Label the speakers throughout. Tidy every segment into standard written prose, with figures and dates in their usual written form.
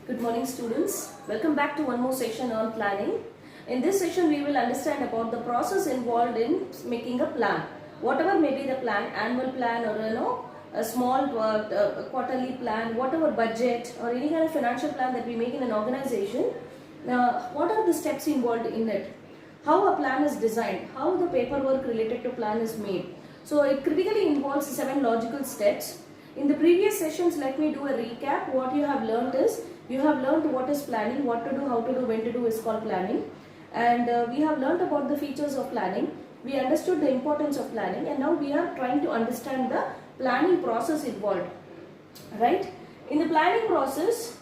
Speaker 1: Good morning students. Welcome back to one more session on planning. In this session we will understand about the process involved in making a plan. Whatever may be the plan, annual plan or a small quarterly plan, whatever budget or any kind of financial plan that we make in an organization, what are the steps involved in it? How a plan is designed, how the paperwork related to plan is made. So it critically involves 7 logical steps. In the previous sessions, let me do a recap. What you have learned is, you have learned what is planning, what to do, how to do, when to do is called planning. And we have learned about the features of planning. We understood the importance of planning, and now we are trying to understand the planning process involved. Right? In the planning process,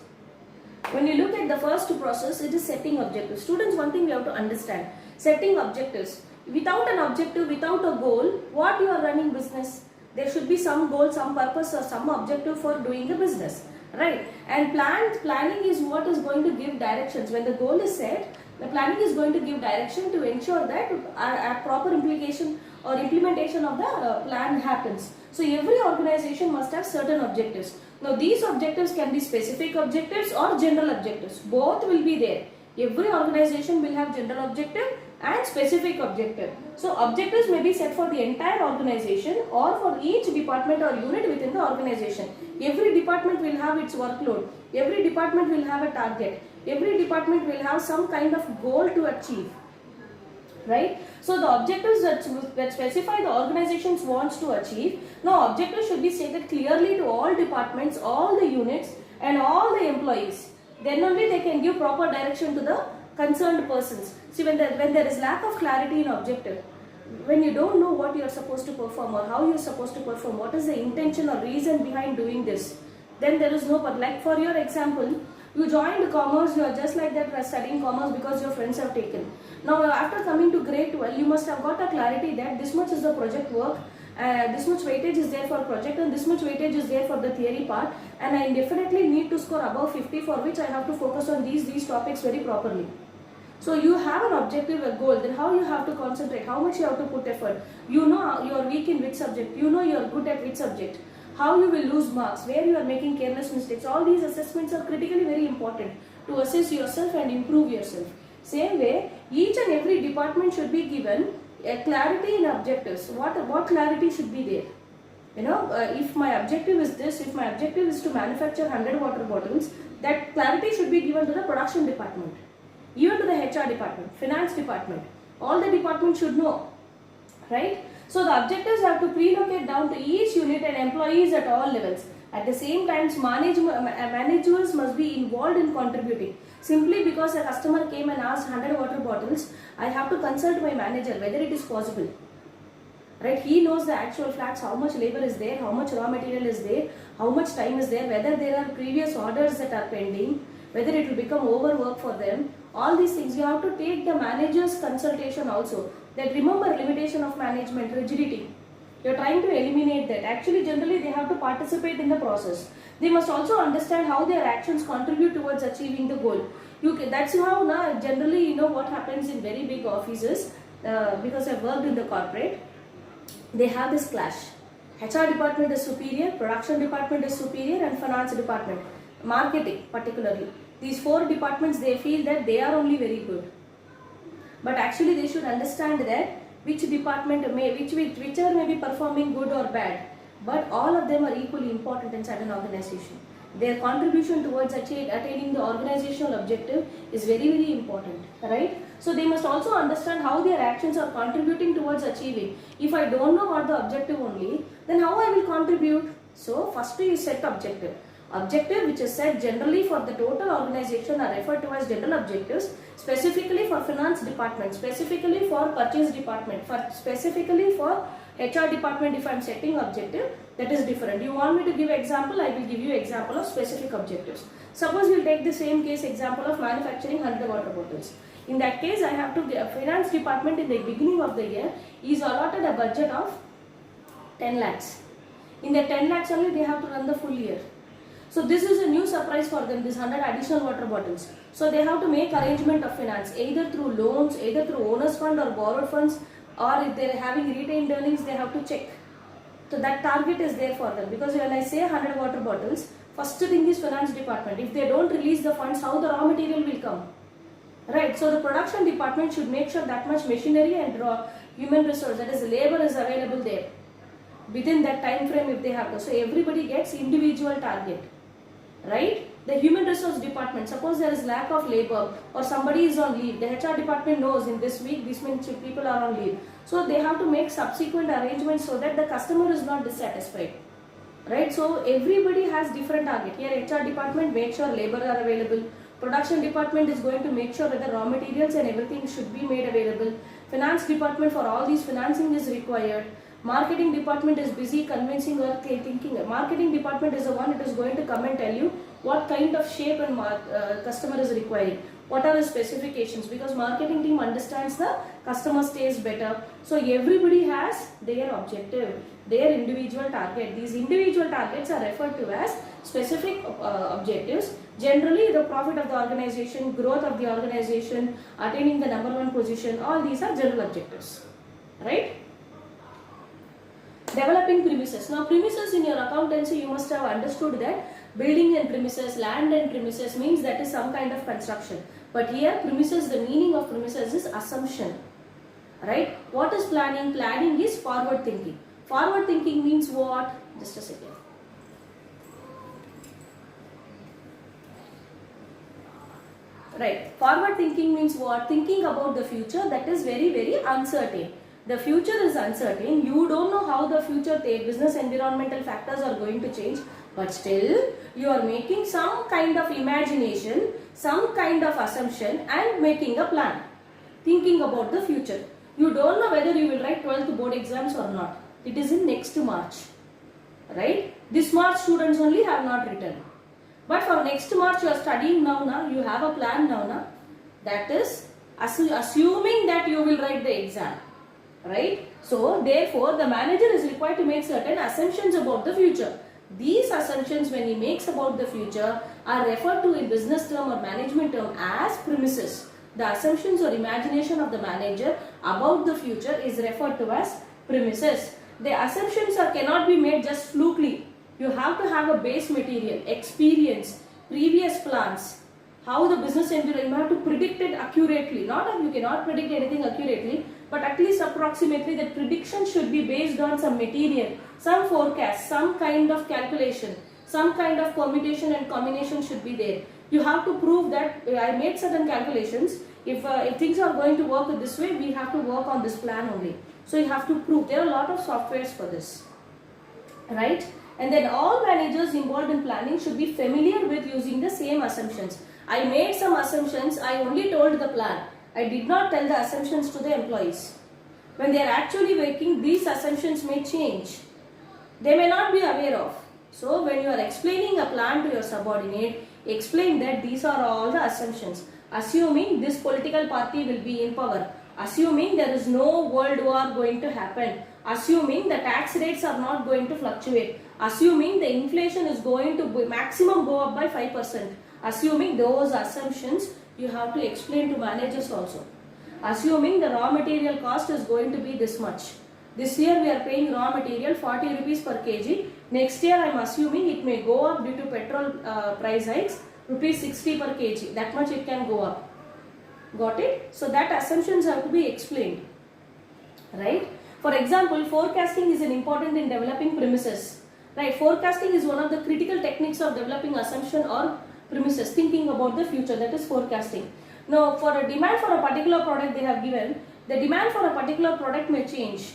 Speaker 1: when you look at the first process, it is setting objectives. Students, one thing we have to understand, setting objectives. Without an objective, without a goal, what you are running business? There should be some goal, some purpose or some objective for doing a business, right? And planning is what is going to give directions. When the goal is set, the planning is going to give direction to ensure that a proper implication or implementation of the plan happens. So every organization must have certain objectives. Now these objectives can be specific objectives or general objectives. Both will be there. Every organization will have general objective and specific objective. So objectives may be set for the entire organization or for each department or unit within the organization. Every department will have its workload. Every department will have a target. Every department will have some kind of goal to achieve. Right? So the objectives that specify the organizations wants to achieve. Now objectives should be stated clearly to all departments, all the units and all the employees. Then only they can give proper direction to the concerned persons. See, when there is lack of clarity in objective, when you don't know what you are supposed to perform or how you are supposed to perform, what is the intention or reason behind doing this, then there is no, but like for your example, you joined commerce, you are just like that studying commerce because your friends have taken. Now after coming to grade 12, you must have got a clarity that this much is the project work, this much weightage is there for project and this much weightage is there for the theory part, and I definitely need to score above 50, for which I have to focus on these topics very properly. So you have an objective, a goal, then how you have to concentrate, how much you have to put effort. You know you are weak in which subject, you know you are good at which subject, how you will lose marks, where you are making careless mistakes. All these assessments are critically very important to assess yourself and improve yourself. Same way, each and every department should be given a clarity in objectives. What clarity should be there? You know, if my objective is this, if my objective is to manufacture 100 water bottles, that clarity should be given to the production department, even to the HR department, finance department. All the departments should know, right? So the objectives have to pre-locate down to each unit and employees at all levels. At the same time, managers must be involved in contributing. Simply because a customer came and asked 100 water bottles, I have to consult my manager whether it is possible. Right? He knows the actual facts, how much labor is there, how much raw material is there, how much time is there, whether there are previous orders that are pending, whether it will become overwork for them. All these things you have to take the manager's consultation also. That remember, limitation of management, rigidity. You are trying to eliminate that. Actually, generally they have to participate in the process. They must also understand how their actions contribute towards achieving the goal. That's how now generally you know what happens in very big offices, because I've worked in the corporate. They have this clash. HR department is superior, production department is superior, and finance department, marketing particularly. These 4 departments, they feel that they are only very good. But actually they should understand that which department whichever may be performing good or bad, but all of them are equally important inside an organization. Their contribution towards attaining the organizational objective is very, very important, right? So they must also understand how their actions are contributing towards achieving. If I don't know what the objective only, then how I will contribute? So first you set objective. Objective which is set generally for the total organization are referred to as general objectives, specifically for finance department, specifically for purchase department, specifically for HR department. If I am setting objective, that is different. You want me to give example, I will give you example of specific objectives. Suppose we will take the same case example of manufacturing 100 water bottles. In that case, I have to give finance department in the beginning of the year is allotted a budget of 10 lakhs. In the 10 lakhs only they have to run the full year. So this is a new surprise for them, this 100 additional water bottles. So they have to make arrangement of finance, either through loans, either through owner's fund or borrowed funds, or if they are having retained earnings, they have to check. So that target is there for them, because when I say 100 water bottles, first thing is finance department. If they don't release the funds, how the raw material will come? Right, so the production department should make sure that much machinery and human resource, that is labor, is available there within that time frame if they have to. So everybody gets individual target, right? The human resource department, suppose there is lack of labor or somebody is on leave, the HR department knows in this week this many people are on leave. So they have to make subsequent arrangements so that the customer is not dissatisfied. Right, so everybody has different target. Here HR department makes sure labor are available. Production department is going to make sure that the raw materials and everything should be made available. Finance department, for all these financing is required. Marketing department is busy convincing or thinking. Marketing department is the one that is going to come and tell you what kind of shape and customer is requiring. What are the specifications? Because marketing team understands the customer taste better. So everybody has their objective, their individual target. These individual targets are referred to as specific objectives. Generally, the profit of the organization, growth of the organization, attaining the number one position, all these are general objectives. Right? Developing premises. Now premises in your accountancy, you must have understood that building and premises, land and premises means that is some kind of construction. But here premises, the meaning of premises is assumption. Right? What is planning? Planning is forward thinking. Forward thinking means what? Just a second. Right. Forward thinking means what? Thinking about the future that is very, very uncertain. The future is uncertain. You don't know how the future business environmental factors are going to change. But still, you are making some kind of imagination, some kind of assumption and making a plan. Thinking about the future. You don't know whether you will write 12th board exams or not. It is in next March. Right? This March students only have not written. But for next March you are studying now, you have a plan now. That is assuming that you will write the exam. Right? So therefore the manager is required to make certain assumptions about the future. These assumptions when he makes about the future are referred to in business term or management term as premises. The assumptions or imagination of the manager about the future is referred to as premises. The assumptions cannot be made just flukely. You have to have a base material, experience, previous plans, how the business environment, you have to predict it accurately. Not that you cannot predict anything accurately, but at least approximately the prediction should be based on some material, some forecast, some kind of calculation, some kind of permutation and combination should be there. You have to prove that I made certain calculations. If things are going to work this way, we have to work on this plan only. So you have to prove. There are a lot of softwares for this. Right? And then all managers involved in planning should be familiar with using the same assumptions. I made some assumptions, I only told the plan. I did not tell the assumptions to the employees. When they are actually working, these assumptions may change. They may not be aware of. So when you are explaining a plan to your subordinate, explain that these are all the assumptions. Assuming this political party will be in power. Assuming there is no world war going to happen. Assuming the tax rates are not going to fluctuate. Assuming the inflation is going to maximum go up by 5%. Assuming those assumptions, you have to explain to managers also. Assuming the raw material cost is going to be this much. This year we are paying raw material 40 rupees per kg. Next year I am assuming it may go up due to petrol price hikes, rupees 60 per kg. That much it can go up. Got it? So that assumptions have to be explained. Right? For example, forecasting is an important in developing premises. Right? Forecasting is one of the critical techniques of developing assumption or premises, thinking about the future, that is forecasting. Now, for a demand for a particular product they have given, the demand for a particular product may change.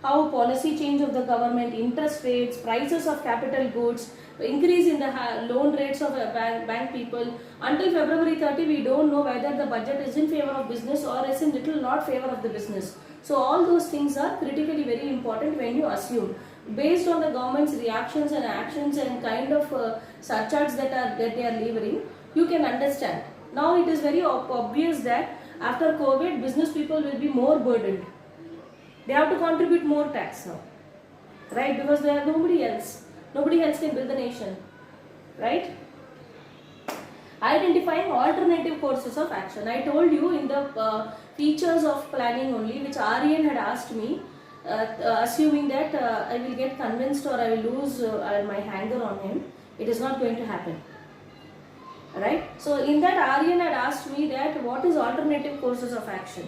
Speaker 1: How policy change of the government, interest rates, prices of capital goods, increase in the loan rates of bank people. Until February 30, we don't know whether the budget is in favor of business or is in little not favor of the business. So all those things are critically very important when you assume. Based on the government's reactions and actions and kind of surcharges that they are leveraging, you can understand. Now it is very obvious that after COVID, business people will be more burdened. They have to contribute more tax now, right? Because there are nobody else. Nobody else can build the nation, right? Identifying alternative courses of action. I told you in the features of planning only, which Aryan had asked me. assuming that I will get convinced or I will lose my hanger on him. It is not going to happen. Right? So in that, Aryan had asked me that what is alternative courses of action.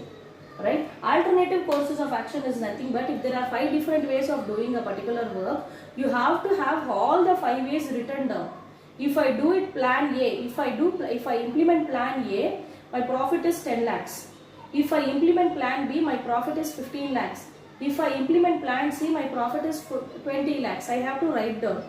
Speaker 1: Right? Alternative courses of action is nothing but if there are 5 different ways of doing a particular work, you have to have all the 5 ways written down. If I do it plan A, if I implement plan A, my profit is 10 lakhs. If I implement plan B, my profit is 15 lakhs. If I implement plan C, my profit is 20 lakhs. I have to write down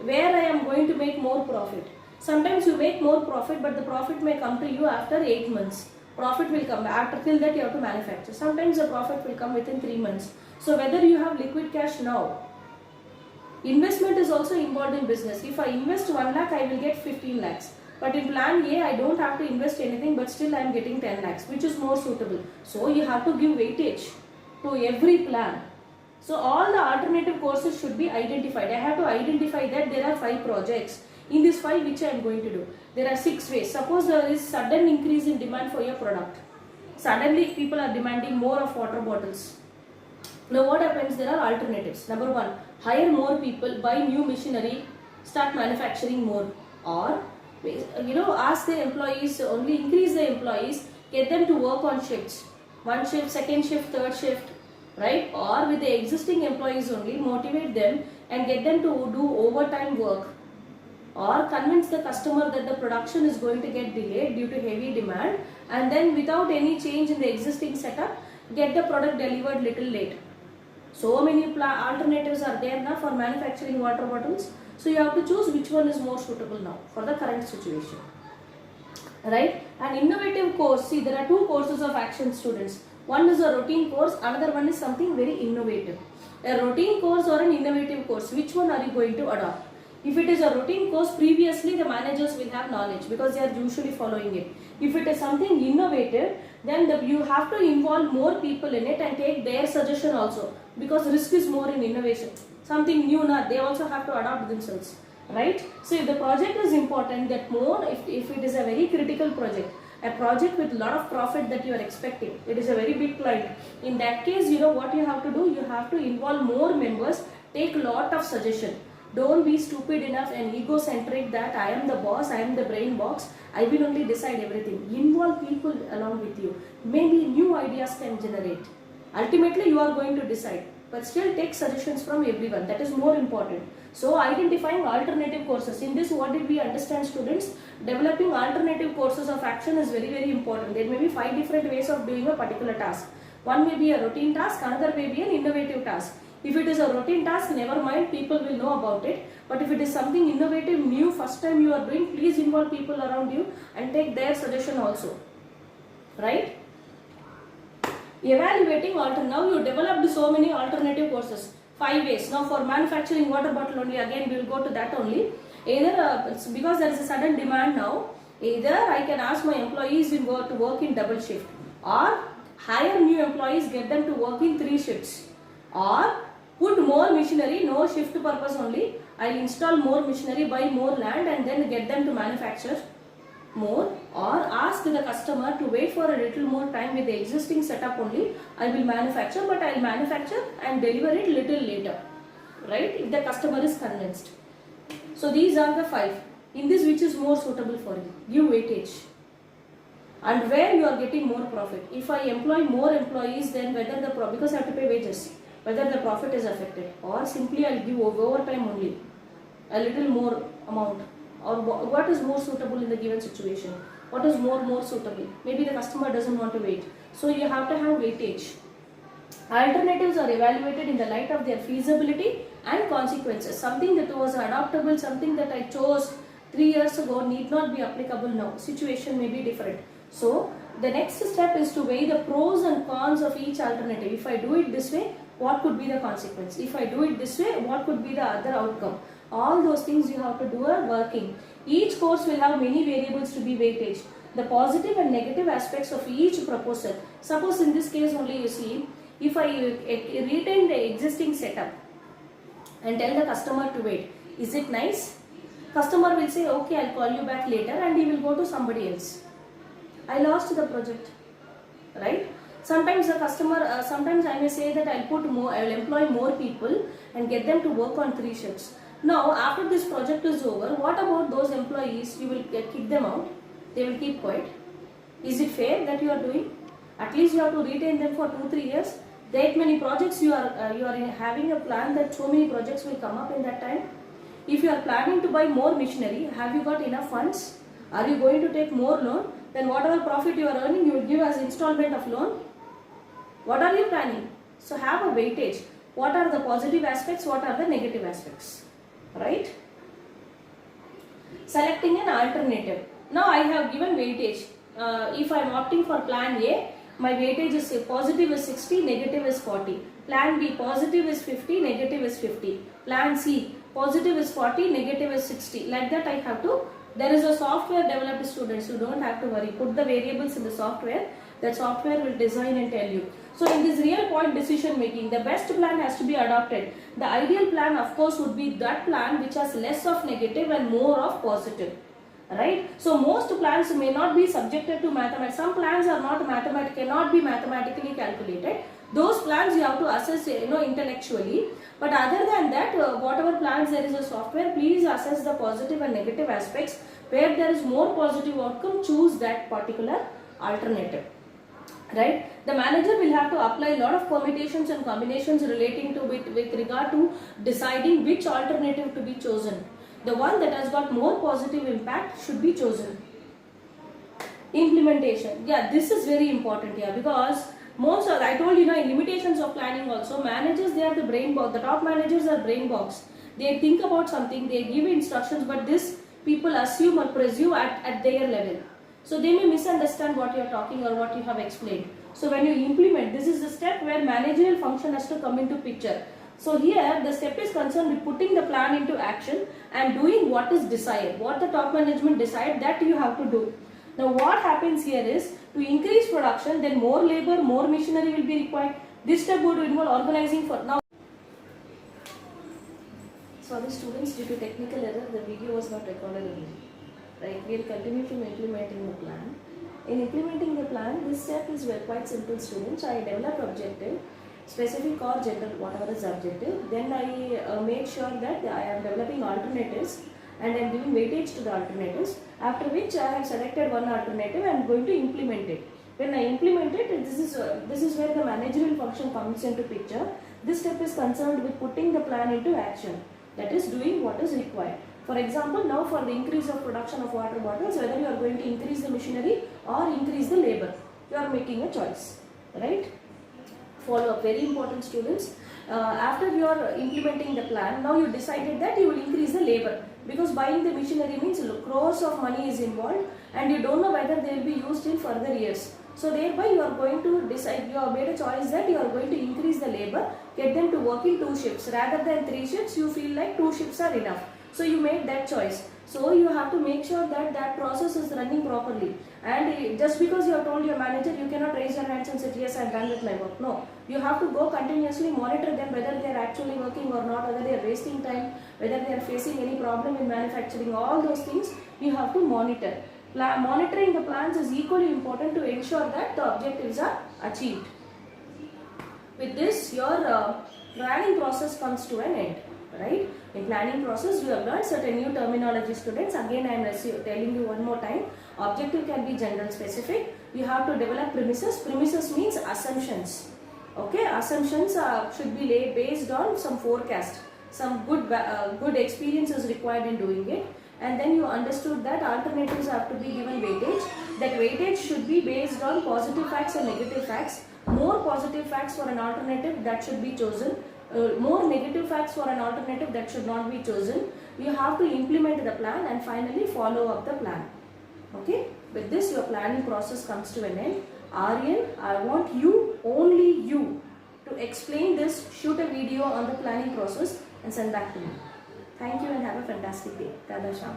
Speaker 1: where I am going to make more profit. Sometimes you make more profit, but the profit may come to you after 8 months. Profit will come after, till that you have to manufacture. Sometimes the profit will come within 3 months. So whether you have liquid cash now, investment is also involved in business. If I invest 1 lakh, I will get 15 lakhs. But in plan A, I don't have to invest anything, but still I am getting 10 lakhs, which is more suitable. So you have to give weightage to every plan. So all the alternative courses should be identified. I have to identify that there are 5 projects. In this 5, which I am going to do? There are 6 ways. Suppose there is sudden increase in demand for your product. Suddenly people are demanding more of water bottles. Now what happens? There are alternatives. Number 1, hire more people, buy new machinery, start manufacturing more. Or ask the employees, only increase the employees, get them to work on shifts. 1 shift, 2nd shift, 3rd shift. Right? Or with the existing employees only, motivate them and get them to do overtime work. Or convince the customer that the production is going to get delayed due to heavy demand, and then without any change in the existing setup, get the product delivered little late. So many alternatives are there now for manufacturing water bottles. So you have to choose which one is more suitable now for the current situation. Right? An innovative course, see there are 2 courses of action, students. One is a routine course, another one is something very innovative. A routine course or an innovative course, which one are you going to adopt? If it is a routine course, previously the managers will have knowledge because they are usually following it. If it is something innovative, then you have to involve more people in it and take their suggestion also, because risk is more in innovation. Something new, they also have to adopt themselves. Right? So if the project is important, that more, if it is a very critical project, a project with a lot of profit that you are expecting, it is a very big client. In that case, what you have to do, you have to involve more members, take a lot of suggestion. Don't be stupid enough and egocentric that I am the boss, I am the brain box, I will only decide everything. Involve people along with you. Maybe new ideas can generate. Ultimately, you are going to decide, but still take suggestions from everyone. That is more important. So, identifying alternative courses. In this, what did we understand, students? Developing alternative courses of action is very, very important. There may be 5 different ways of doing a particular task. One may be a routine task, another may be an innovative task. If it is a routine task, never mind, people will know about it. But if it is something innovative, new, first time you are doing, please involve people around you and take their suggestion also. Right? Evaluating now you developed so many alternative courses. 5 ways. Now for manufacturing water bottle only, again we will go to that only. Either because there is a sudden demand now, either I can ask my employees to work in double shift, or hire new employees, get them to work in 3 shifts, or put more machinery, no shift purpose only. I will install more machinery, buy more land and then get them to manufacture more, or ask the customer to wait for a little more time with the existing setup only. I will manufacture, but I will manufacture and deliver it little later. Right? If the customer is convinced. So these are the 5. In this, which is more suitable for you? Give weightage. And where you are getting more profit. If I employ more employees, then whether because I have to pay wages, whether the profit is affected, or simply I will give overtime only, a little more amount, or what is more suitable in the given situation, what is more suitable. Maybe the customer doesn't want to wait, so you have to have weightage. Alternatives are evaluated in the light of their feasibility and consequences. Something that was adoptable, something that I chose 3 years ago need not be applicable now. Situation may be different. So the next step is to weigh the pros and cons of each alternative. If I do it this way, what could be the consequence? If I do it this way, what could be the other outcome? All those things you have to do are working. Each course will have many variables to be weightage. The positive and negative aspects of each proposal. Suppose in this case only you see, if I retain the existing setup and tell the customer to wait, is it nice? Customer will say, okay, I'll call you back later, and he will go to somebody else. I lost the project. Right? Sometimes the customer, sometimes I may say that I will employ more people and get them to work on 3 shifts. Now, after this project is over, what about those employees? You will kick them out. They will keep quiet. Is it fair that you are doing? At least you have to retain them for 2-3 years. That many projects you are having a plan that so many projects will come up in that time. If you are planning to buy more machinery, have you got enough funds? Are you going to take more loan? Then whatever profit you are earning, you will give as installment of loan. What are you planning? So have a weightage. What are the positive aspects? What are the negative aspects? Right? Selecting an alternative. Now I have given weightage. If I am opting for plan A, my weightage is positive is 60, negative is 40. Plan B, positive is 50, negative is 50. Plan C, positive is 40, negative is 60. Like that I have to. There is a software developed, students. You don't have to worry. Put the variables in the software. That software will design and tell you. So in this real point decision making, the best plan has to be adopted. The ideal plan, of course, would be that plan which has less of negative and more of positive. Right? So most plans may not be subjected to mathematics. Some plans are not cannot be mathematically calculated. Those plans you have to assess, intellectually. But other than that, whatever plans there is a software, please assess the positive and negative aspects. Where there is more positive outcome, choose that particular alternative. Right? The manager will have to apply a lot of permutations and combinations relating to it with regard to deciding which alternative to be chosen. The one that has got more positive impact should be chosen. Implementation. Yeah, this is very important here, because most I told you, in limitations of planning also, managers, they are the brain box. The top managers are brain box. They think about something, they give instructions, but this people assume or presume at their level. So they may misunderstand what you are talking or what you have explained. So when you implement, this is the step where managerial function has to come into picture. So here the step is concerned with putting the plan into action and doing what is desired. What the top management decide, that you have to do. Now what happens here is, to increase production, then more labor, more machinery will be required. This step would involve organizing for now. Sorry students, due to technical error, the video was not recorded earlier. Right, we will continue from implementing the plan. In implementing the plan, this step is quite simple, students. I develop objective, specific or general, whatever is objective. Then I make sure that I am developing alternatives and I am giving weightage to the alternatives. After which I have selected one alternative and I am going to implement it. When I implement it, this is where the managerial function comes into picture. This step is concerned with putting the plan into action. That is, doing what is required. For example, now for the increase of production of water bottles, whether you are going to increase the machinery or increase the labor, you are making a choice, right? Follow up, very important, students. After you are implementing the plan, now you decided that you will increase the labor, because buying the machinery means crores of money is involved and you don't know whether they will be used in further years. So thereby you are going to decide, you have made a choice that you are going to increase the labor, get them to work in 2 shifts rather than 3 shifts. You feel like 2 shifts are enough. So you made that choice. So you have to make sure that that process is running properly. And just because you have told your manager, you cannot raise your hands and say, yes, I am done with my work. No, you have to go continuously monitor them, whether they are actually working or not, whether they are wasting time, whether they are facing any problem in manufacturing. All those things you have to monitor. Monitoring the plans is equally important to ensure that the objectives are achieved. With this, your planning process comes to an end. Right? In planning process, you have learned certain new terminology, students. Again, I am telling you one more time. Objective can be general, specific. You have to develop premises. Premises means assumptions. Okay, assumptions should be laid based on some forecast. Some good experience is required in doing it. And then you understood that alternatives have to be given weightage. That weightage should be based on positive facts and negative facts. More positive facts for an alternative, that should be chosen. More negative facts for an alternative, that should not be chosen. You have to implement the plan and finally follow up the plan. Okay, with this your planning process comes to an end. Aryan, I want you, only you, to explain this. Shoot a video on the planning process and send back to me. Thank you and have a fantastic day. Dada Sham.